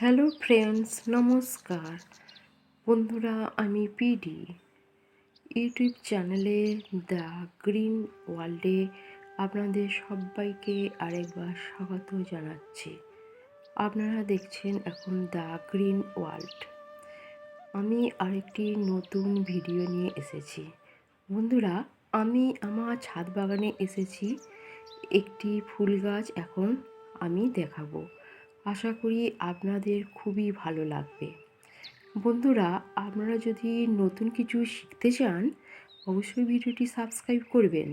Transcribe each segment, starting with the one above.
Hello friends, নমস্কার বন্ধুরা। আমি পিডি ইউটিউব চ্যানেলে দ্য গ্রিন ওয়ার্ল্ডে আপনাদের সবাইকে আরেকবার স্বাগত জানাচ্ছি। আপনারা দেখছেন এখন দ্য গ্রিন ওয়ার্ল্ড। আমি আরেকটি নতুন ভিডিও নিয়ে এসেছি বন্ধুরা। আমি আমার ছাদ বাগানে এসেছি, একটি ফুল গাছ এখন আমি দেখাবো। আশা করি আপনাদের খুবই ভালো লাগবে। বন্ধুরা, আপনারা যদি নতুন কিছু শিখতে চান অবশ্যই ভিডিওটি সাবস্ক্রাইব করবেন।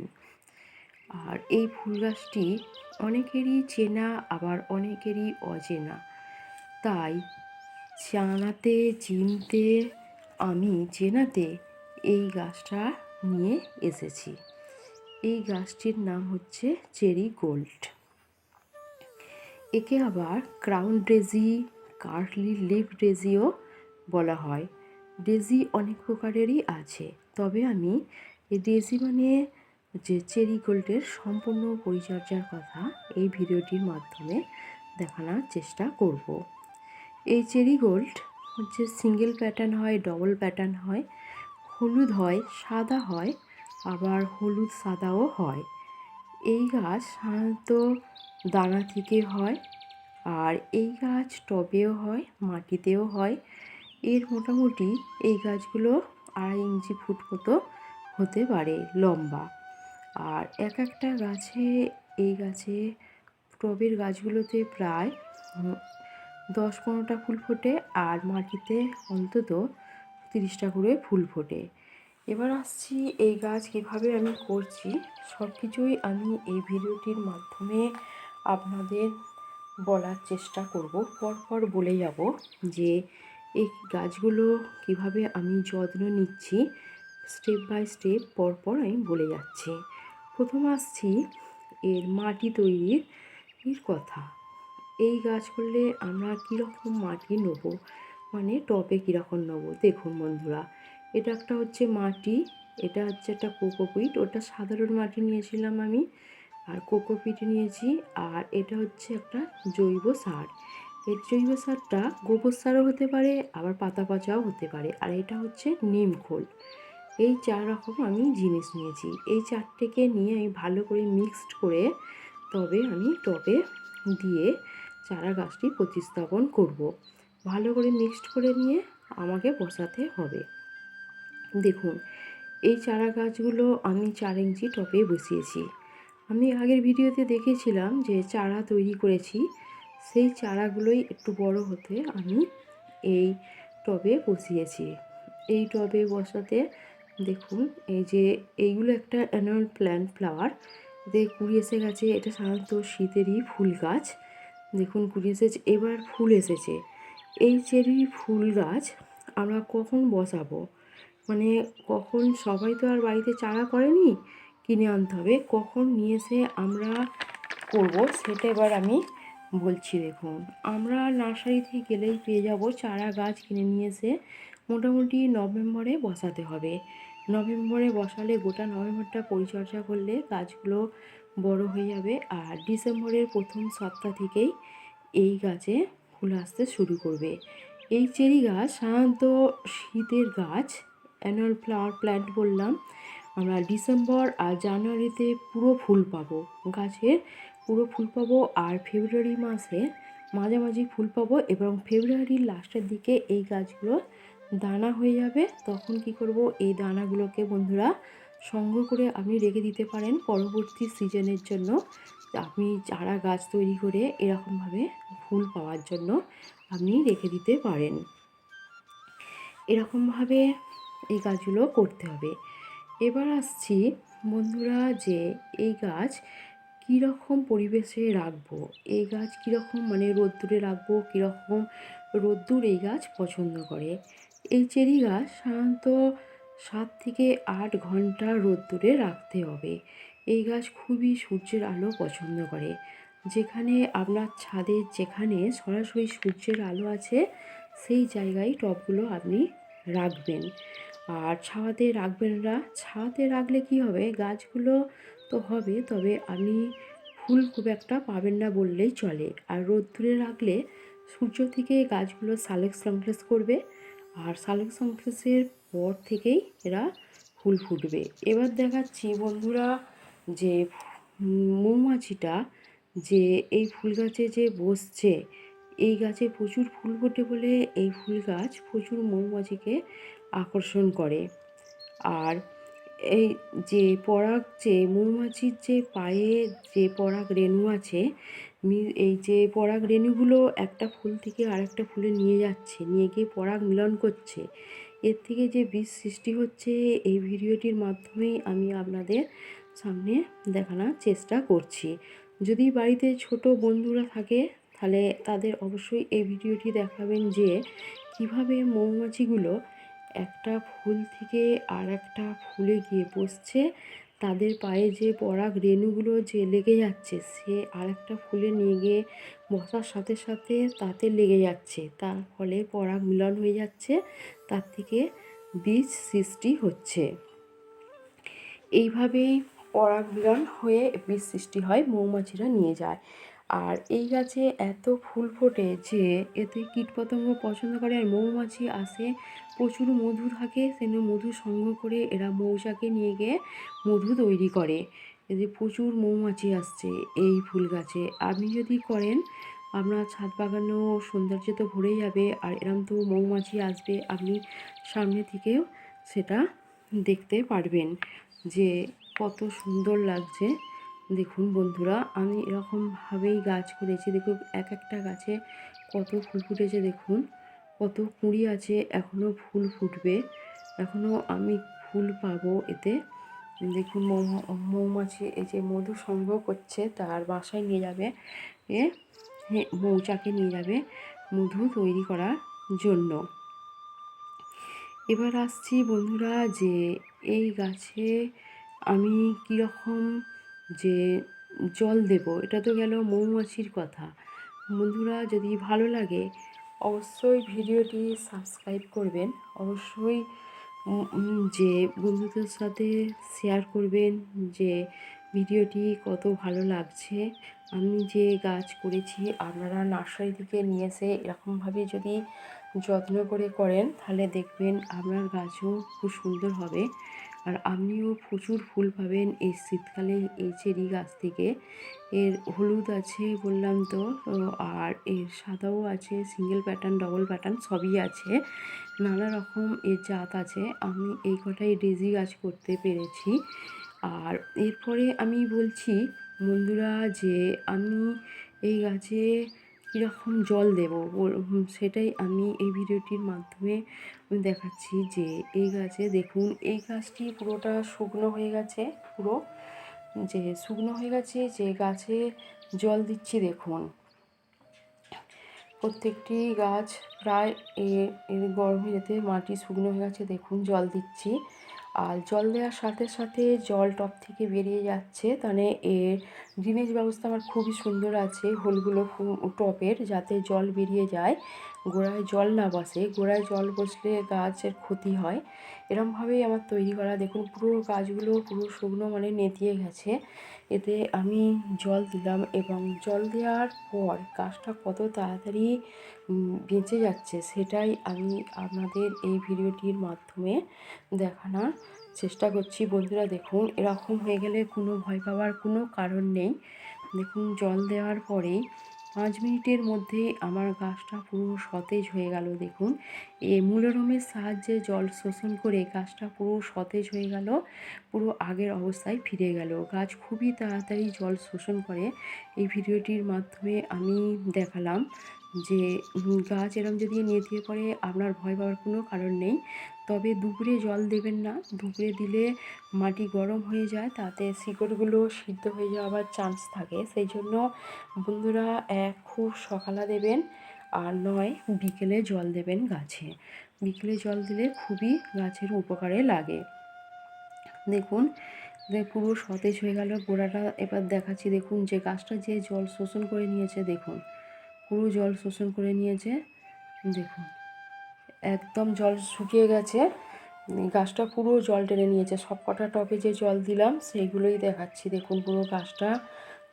আর এই ফুল গাছটি অনেকেরই চেনা আবার অনেকেরই অচেনা, তাই জানাতে চিনতে আমি চেনাতে এই গাছটা নিয়ে এসেছি। এই গাছটির নাম হচ্ছে চেরি গোল্ড। একে আবার ক্রাউন ডেজি, কার্লি লিফ ডেজিও বলা হয়। ডেজি অনেক প্রকারেরই আছে, তবে আমি এই ডেজি মানে যে চেরি গোল্ডের সম্পূর্ণ পরিচর্যার কথা এই ভিডিওটির মাধ্যমে দেখানোর চেষ্টা করব। এই চেরি গোল্ড হচ্ছে সিঙ্গেল প্যাটার্ন হয়, ডবল প্যাটার্ন হয়, হলুদ হয়, সাদা হয়, আবার হলুদ সাদাও হয়। এই গাছ সাধারণত দানা থেকে হয়, আর এই গাছ টবেও হয়, মাটিতেও হয়। এর মোটামুটি এই গাছগুলো 2.5 ফুট মতো হতে পারে লম্বা। আর এক একটা গাছে, এই গাছে টবের গাছগুলোতে প্রায় 10-15টা ফুল ফোটে, আর মাটিতে অন্তত 30টা করে ফুল ফোটে। এবার আসছি এই গাছ কীভাবে আমি করছি, সব কিছুই আমি এই ভিডিওটির মাধ্যমে আপনাদের বলার চেষ্টা করব। পরপর বলে যাব যে এই গাছগুলো কিভাবে আমি যত্ন নিচ্ছি, স্টেপ বাই স্টেপ পরপর আমি বলে যাচ্ছি। প্রথম আসছি এর মাটি তৈরির কথা। এই গাছ করলে আমরা কীরকম মাটি নেবো, মানে টবে কীরকম নেবো দেখুন বন্ধুরা। এটা একটা হচ্ছে মাটি, এটা হচ্ছে একটা কোকোপিট, ওটা সাধারণ মাটি নিয়েছিলাম আমি, আর কোকোপিট নিয়েছি। আর এটা হচ্ছে একটা জৈব সার। এই জৈব সারটা গোবর সারও হতে পারে, আবার পাতা পচাও হতে পারে। আর এটা হচ্ছে নিম খোল। এই 4 রকম আমি জিনিস নিয়েছি। এই 4টেকে নিয়ে আমি ভালো করে মিক্সড করে তবে আমি টবে দিয়ে চারা গাছটি প্রতিস্থাপন করব। ভালো করে মিক্সড করে নিয়ে আমাকে বসাতে হবে। দেখুন, এই চারা গাছগুলো আমি 4 ইঞ্চি টবে বসিয়েছি। আমি আগের ভিডিওতে দেখেছিলাম যে চারা তৈরি করেছি, সেই চারাগুলোই একটু বড় হতে আমি এই টবে বসিয়েছি। এই টবে বসাতে দেখুন, এই যে এইগুলো একটা অ্যানুয়াল প্ল্যান্ট ফ্লাওয়ার, এতে কুড়ি এসে গেছে। এটা সাধারণত শীতেরই ফুল গাছ। দেখুন কুড়ি এসেছে, এবার ফুল এসেছে। এই চেরি ফুল গাছ আমরা কখন বসাবো, মানে কখন, সবাই তো আর বাড়িতে চারা করেনি, কিনে আনতে হবে। কখন নিয়ে এসে আমরা করব সেটা এবার আমি বলছি। দেখুন, আমরা নার্সারি থেকে গেলেই পেয়ে যাব চারা গাছ কিনে নিয়ে এসে। মোটামুটি নভেম্বরে বসাতে হবে। নভেম্বরে বসালে গোটা নভেম্বরটা পরিচর্যা করলে গাছগুলো বড় হয়ে যাবে। আর ডিসেম্বরের প্রথম সপ্তাহ থেকেই এই গাছে ফুল আসতে শুরু করবে। এই চেরি গাছ সাধারণত শীতের গাছ, অ্যানুয়াল ফ্লাওয়ার প্ল্যান্ট বললাম। আমরা ডিসেম্বর আর জানুয়ারিতে পুরো ফুল পাবো, গাছের পুরো ফুল পাবো। আর ফেব্রুয়ারি মাসে মাঝামাঝি ফুল পাবো, এবং ফেব্রুয়ারির লাস্টের দিকে এই গাছগুলো দানা হয়ে যাবে। তখন কি করব, এই দানাগুলোকে বন্ধুরা সংগ্রহ করে আপনি রেখে দিতে পারেন পরবর্তী সিজনের জন্য। আপনি চারা গাছ তৈরি করে এরকমভাবে ফুল পাওয়ার জন্য আপনি রেখে দিতে পারেন। এরকমভাবে এই গাছগুলো করতে হবে। এবার আসছি বন্ধুরা যে এই গাছ কীরকম পরিবেশে রাখবো, এই গাছ কীরকম মানে রোদ্দুরে রাখবো, কীরকম রোদ্দুর এই গাছ পছন্দ করে। এই চেরি গাছ সাধারণত 7 থেকে 8 ঘন্টা রোদ্দুরে রাখতে হবে। এই গাছ খুবই সূর্যের আলো পছন্দ করে। যেখানে আপনার ছাদে যেখানে সরাসরি সূর্যের আলো আছে সেই জায়গায় টবগুলো আপনি রাখবেন। আর ছাওয়াতে রাখবেন না। ছাওয়াতে রাখলে কি হবে, গাছগুলো তো হবে, তবে আপনি ফুল খুব একটা পাবেন না বললেই চলে। আর রোদ্দুরে রাখলে সূর্য থেকে গাছগুলো সালোক সংশ্লেষ করবে, আর সালোক সংশ্লেষের পর থেকেই এরা ফুল ফুটবে। এবার দেখাচ্ছি বন্ধুরা যে মৌমাছিটা যে এই ফুল গাছে যে বসছে, এই গাছে প্রচুর ফুল ফোটে বলে এই ফুল গাছ প্রচুর মৌমাছিকে আকর্ষণ করে। আর এই যে পরাগ, যে মৌমাছির যে পায়ে যে পরাগ রেণু আছে, এই যে পরাগ রেণুগুলো একটা ফুল থেকে আরেকটা ফুলে নিয়ে যাচ্ছে, নিয়ে গিয়ে পরাগ মিলন করছে। এর থেকে যে বীজ সৃষ্টি হচ্ছে, এই ভিডিওটির মাধ্যমেই আমি আপনাদের সামনে দেখানোর চেষ্টা করছি। যদি বাড়িতে ছোট বন্ধুরা থাকে তাহলে তাদের অবশ্যই এই ভিডিওটি দেখাবেন যে কিভাবে মৌমাছিগুলো একটা ফুল থেকে আর একটা ফুলে গিয়ে বসছে, তাদের পায়ে যে পরাগ রেণুগুলো যে লেগে যাচ্ছে, সে আর একটা ফুলে নিয়ে গিয়ে বসার সাথে সাথে তাতে লেগে যাচ্ছে, তার ফলে পরাগ মিলন হয়ে যাচ্ছে, তার থেকে বীজ সৃষ্টি হচ্ছে। এইভাবেই পরাগ মিলন হয়ে বীজ সৃষ্টি হয়, মৌমাছিরা নিয়ে যায়। আর এই গাছে এত ফুল ফোটে যে এতে কীটপতঙ্গ পছন্দ করে, আর মৌমাছি আসে, প্রচুর মধু থাকে, সেজন্য মধু সংগ্রহ করে এরা মৌচাকে নিয়ে গিয়ে মধু তৈরি করে। এতে প্রচুর মৌমাছি আসছে এই ফুল গাছে। আপনি যদি করেন, আপনার ছাদ বাগানেও সৌন্দর্য তো ভরে যাবে, আর এরম তো মৌমাছি আসবে, আপনি সামনে থেকেও সেটা দেখতে পারবেন যে কত সুন্দর লাগছে। দেখুন বন্ধুরা, আমি এরকমভাবেই গাছ করেছি। দেখুন এক একটা গাছে কত ফুল ফুটেছে, দেখুন কত কুঁড়ি আছে, এখনও ফুল ফুটবে, এখনও আমি ফুল পাবো এতে। দেখুন মৌমাছি এই যে মধু সংগ্রহ করছে, তার বাসায় নিয়ে যাবে, মৌচাকে নিয়ে যাবে মধু তৈরি করার জন্য। এবার আসছি বন্ধুরা যে এই গাছে আমি কীরকম যে জল দেব, এটা তো গেল মৌমাছির কথা। বন্ধুরা যদি ভালো লাগে অবশ্যই ভিডিওটি সাবস্ক্রাইব করবেন, অবশ্যই যে বন্ধুদের সাথে শেয়ার করবেন যে ভিডিওটি কত ভালো লাগছে। আমি যে গাছ করেছি, আপনারা নার্সারি থেকে নিয়ে এসে এরকমভাবে যদি যত্ন করে করেন তাহলে দেখবেন আপনার গাছও খুব সুন্দর হবে, আর আপনিও প্রচুর ফুল পাবেন এই শীতকালে এই চেরি গাছ থেকে। এর হলুদ আছে বললাম তো, আর এর সাদাও আছে, সিঙ্গেল প্যাটার্ন, ডবল প্যাটার্ন সবই আছে, নানা রকম এর জাত আছে। আমি এই কটাই ডেজি গাছ করতে পেরেছি। আর এরপরে আমি বলছি বন্ধুরা যে আমি এই গাছে কীরকম জল দেব, সেটাই আমি এই ভিডিওটির মাধ্যমে দেখাচ্ছি। যে এই গাছে দেখুন, এই গাছটি পুরোটা শুকনো হয়ে গেছে, পুরো যে শুকনো হয়ে গেছে, যে গাছে জল দিচ্ছি দেখুন। প্রত্যেকটি গাছ প্রায় এর গরমে যেতে মাটি শুকনো হয়ে গেছে, দেখুন জল দিচ্ছি। আর জল দেওয়ার সাথে সাথে জল টব থেকে বেরিয়ে যাচ্ছে, তাহলে এর ড্রেনেজ ব্যবস্থা আমার খুবই সুন্দর আছে হোলগুলো টবের, যাতে জল বেরিয়ে যায়, গোড়ায় জল না বসে, গোড়ায় জল বসলে গাছের ক্ষতি হয়। এরমভাবেই আমার তৈরি করা। দেখুন পুরো গাছগুলো পুরো শুকনো, মানে নেতিয়ে গেছে। এতে আমি জল দিলাম, এবং জল দেওয়ার পর গাছটা কত তাড়াতাড়ি বেঁচে যাচ্ছে সেটাই আমি আপনাদের এই ভিডিওটির মাধ্যমে দেখানোর চেষ্টা করছি। বন্ধুরা দেখুন, এরকম হয়ে গেলে কোনো ভয় পাওয়ার কোনো কারণ নেই। দেখুন জল দেওয়ার পরেই 5 মিনিটের মধ্যে আমার গাছটা পুরো সতেজ হয়ে গেল। দেখুন মূলরমের সাহায্যে জল শোষণ করে গাছটা পুরো সতেজ হয়ে গেল, পুরো আগের অবস্থায় ফিরে গেল। গাছ খুবই তাড়াতাড়ি জল শোষণ করে, এই ভিডিওটির মাধ্যমে আমি দেখালাম যে গাছ এরম যদি নেতিয়ে পড়ে আপনার ভয় পাওয়ার কোনো কারণ নেই। তবে দুপুরে জল দেবেন না, দুপুরে দিলে মাটি গরম হয়ে যায়, তাতে শিকড়গুলো সিদ্ধ হয়ে যাওয়ার চান্স থাকে। সেই জন্য বন্ধুরা খুব সকালে দেবেন, আর নয় বিকেলে জল দেবেন গাছে। বিকেলে জল দিলে খুবই গাছের উপকারে লাগে। দেখুন পুরো সতেজ হয়ে গেল গোড়াটা। এবার দেখাচ্ছি, দেখুন যে গাছটা যে জল শোষণ করে নিয়েছে, দেখুন পুরো জল শোষণ করে নিয়েছে, দেখুন একদম জল শুকিয়ে গেছে, গাছটা পুরো জল টেনে নিয়েছে। সব কটা টবে যে জল দিলাম সেইগুলোই দেখাচ্ছি, দেখুন পুরো গাছটা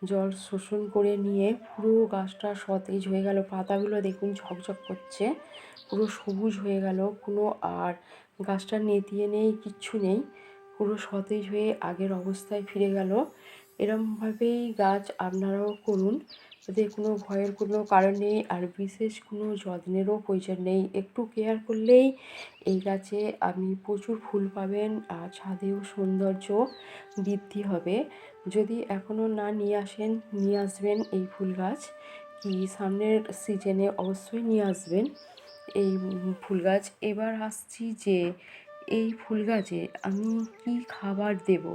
জল শোষণ করে নিয়ে পুরো গাছটা সতেজ হয়ে গেল। পাতাগুলো দেখুন ঝকঝক করছে, পুরো সবুজ হয়ে গেল, কোনো আর গাছটা নেতিয়ে নেই, কিচ্ছু নেই, পুরো সতেজ হয়ে আগের অবস্থায় ফিরে গেল। এরমভাবেই গাছ আপনারাও করুন, এতে কোনো ভয়ের কোনো কারণ নেই, আর বিশেষ কোনো যত্নেরও প্রয়োজন নেই। একটু কেয়ার করলেই এই গাছে আপনি প্রচুর ফুল পাবেন, আর ছাদেও সৌন্দর্য বৃদ্ধি হবে। যদি এখনও না নিয়ে আসেন, নিয়ে আসবেন এই ফুল গাছ, কি সামনের সিজনে অবশ্যই নিয়ে আসবেন এই ফুল গাছ। এবার আসছি যে এই ফুল গাছে আমি কি খাবার দেব।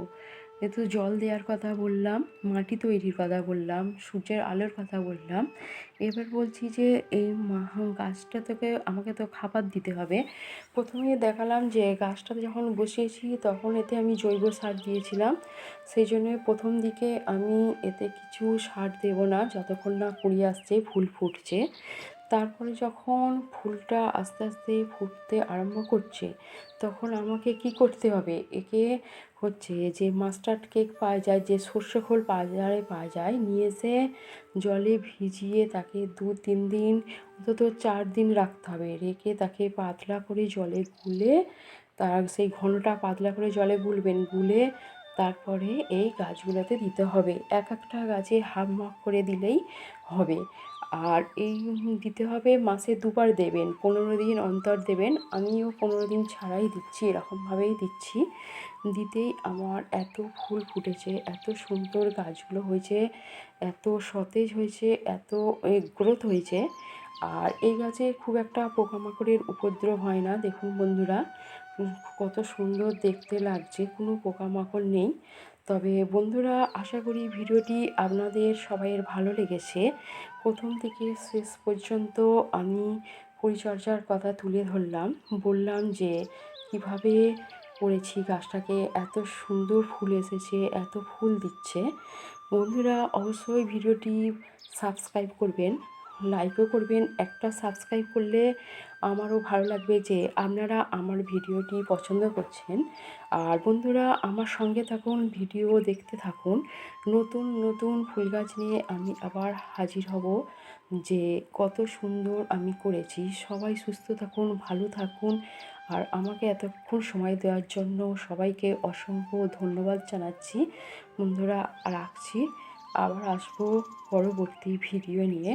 এ তো জল দেওয়ার কথা বললাম, মাটি তৈরির কথা বললাম, সূর্যের আলোর কথা বললাম। এবার বলছি যে এই গাছটা থেকে আমাকে তো খাবার দিতে হবে। প্রথমে দেখালাম যে গাছটা যখন বসিয়েছি তখন এতে আমি জৈব সার দিয়েছিলাম, সেই জন্য প্রথম দিকে আমি এতে কিছু সার দেব না যতক্ষণ না কুড়ি আসছে, ফুল ফুটছে। তারপরে যখন ফুলটা আস্তে আস্তে ফুটতে আরম্ভ করছে তখন আমাকে কি করতে হবে, একে হচ্ছে যে মাস্টার্ড কেক পাওয়া যায়, যে সর্ষে খোল বাজারে পাওয়া যায়, নিয়ে এসে জলে ভিজিয়ে তাকে 2-3 দিন, অন্তত 4 দিন রাখতে হবে। রেখে তাকে পাতলা করে জলে গুলে, তার সেই ঘনটা পাতলা করে জলে গুলবেন, গুলে তারপরে এই গাছগুলোতে দিতে হবে। এক একটা গাছে হাফ মাপ করে দিলেই হবে। আর এই দিতে হবে, মাসে 2বার দেবেন, 15 দিন অন্তর দেবেন। আমিও 15 দিন ছাড়াই দিচ্ছি, এরকমভাবেই দিচ্ছি। দিতেই আমার এত ফুল ফুটেছে, এত সুন্দর গাছগুলো হয়েছে, এত সতেজ হয়েছে, এত গ্রোথ হয়েছে। আর এই গাছে খুব একটা পোকামাকড়ের উপদ্রব হয় না। দেখুন বন্ধুরা, কত সুন্দর দেখতে লাগছে, কোনো পোকামাকড় নেই। তবে বন্ধুরা, আশা করি ভিডিওটি আপনাদের সবাইয়ের ভালো লেগেছে। প্রথম থেকে শেষ পর্যন্ত আমি পরিচর্যার কথা তুলে ধরলাম, বললাম যে কিভাবে করেছি গাছটাকে, এত সুন্দর ফুল এসেছে, এত ফুল দিচ্ছে। বন্ধুরা অবশ্যই ভিডিওটি সাবস্ক্রাইব করবেন, লাইকও করবেন। একটা সাবস্ক্রাইব করলে আমারও ভালো লাগবে যে আপনারা আমার ভিডিওটি পছন্দ করছেন। আর বন্ধুরা আমার সঙ্গে থাকুন, ভিডিও দেখতে থাকুন। নতুন নতুন ফুল গাছ নিয়ে আমি আবার হাজির হব, যে কত সুন্দর আমি করেছি। সবাই সুস্থ থাকুন, ভালো থাকুন, আর আমাকে এতক্ষণ সময় দেওয়ার জন্য সবাইকে অসংখ্য ধন্যবাদ জানাচ্ছি। বন্ধুরা রাখছি, আবার আসবো পরবর্তী ভিডিও নিয়ে।